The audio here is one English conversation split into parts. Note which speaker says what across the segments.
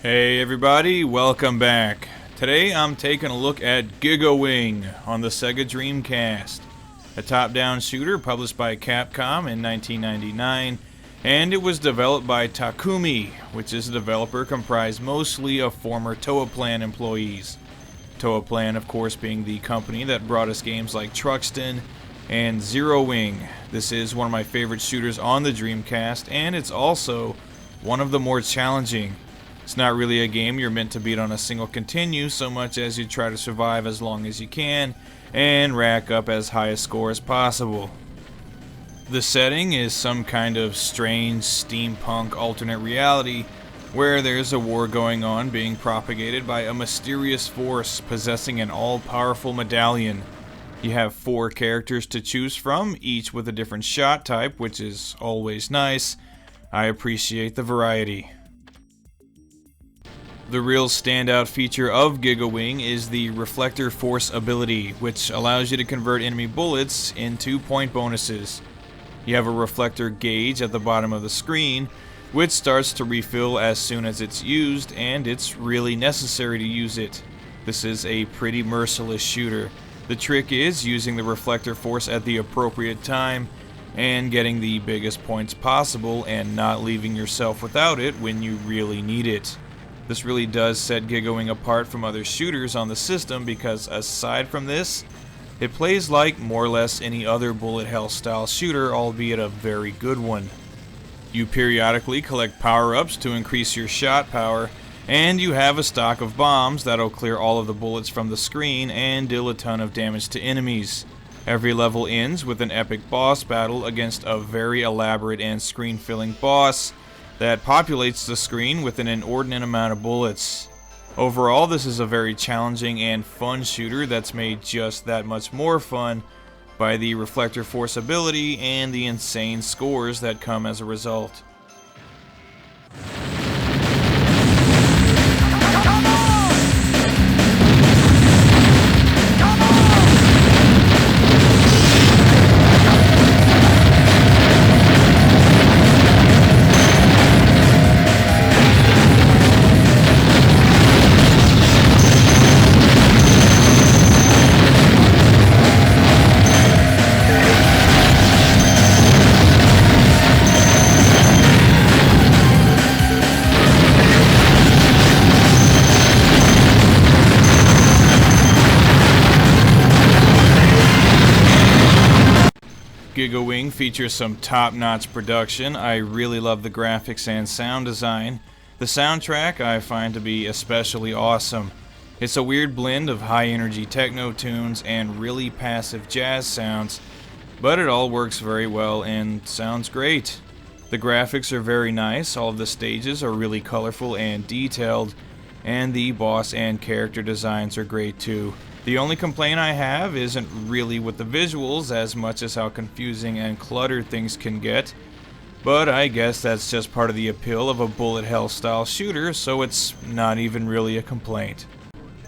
Speaker 1: Hey everybody, welcome back. Today I'm taking a look at Giga Wing on the Sega Dreamcast, a top-down shooter published by Capcom in 1999, and it was developed by Takumi, which is a developer comprised mostly of former Toaplan employees. Toaplan, of course, being the company that brought us games like Truxton and Zero Wing. This is one of my favorite shooters on the Dreamcast, and it's also one of the more challenging. It's not really a game you're meant to beat on a single continue so much as you try to survive as long as you can and rack up as high a score as possible. The setting is some kind of strange steampunk alternate reality where there's a war going on being propagated by a mysterious force possessing an all-powerful medallion. You have 4 characters to choose from, each with a different shot type, which is always nice. I appreciate the variety. The real standout feature of Giga Wing is the Reflector Force ability, which allows you to convert enemy bullets into point bonuses. You have a reflector gauge at the bottom of the screen, which starts to refill as soon as it's used, and it's really necessary to use it. This is a pretty merciless shooter. The trick is using the Reflector Force at the appropriate time and getting the biggest points possible and not leaving yourself without it when you really need it. This really does set Giga Wing apart from other shooters on the system because aside from this, it plays like more or less any other bullet hell style shooter, albeit a very good one. You periodically collect power-ups to increase your shot power, and you have a stock of bombs that'll clear all of the bullets from the screen and deal a ton of damage to enemies. Every level ends with an epic boss battle against a very elaborate and screen-filling boss that populates the screen with an inordinate amount of bullets. Overall, this is a very challenging and fun shooter that's made just that much more fun by the Reflector Force ability and the insane scores that come as a result. Giga Wing features some top-notch production. I really love the graphics and sound design. The soundtrack I find to be especially awesome. It's a weird blend of high-energy techno tunes and really passive jazz sounds, but it all works very well and sounds great. The graphics are very nice, all of the stages are really colorful and detailed, and the boss and character designs are great too. The only complaint I have isn't really with the visuals as much as how confusing and cluttered things can get, but I guess that's just part of the appeal of a bullet hell style shooter, so it's not even really a complaint.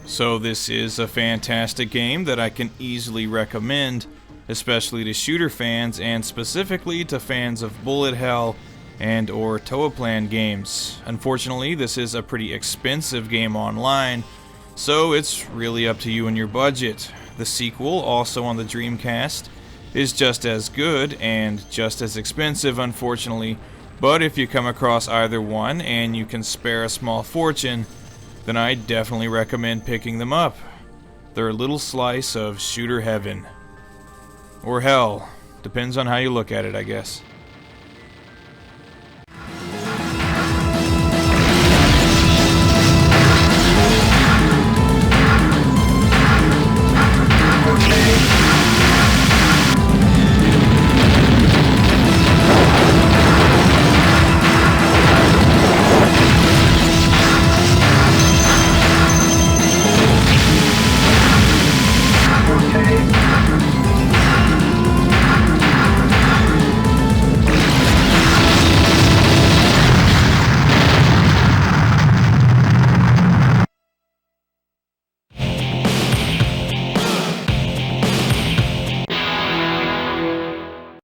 Speaker 1: So this is a fantastic game that I can easily recommend, especially to shooter fans and specifically to fans of bullet hell and or Toaplan games. Unfortunately, this is a pretty expensive game online, so it's really up to you and your budget. The sequel, also on the Dreamcast, is just as good and just as expensive, unfortunately, but if you come across either one and you can spare a small fortune, then I definitely recommend picking them up. They're a little slice of shooter heaven. Or hell. Depends on how you look at it, I guess.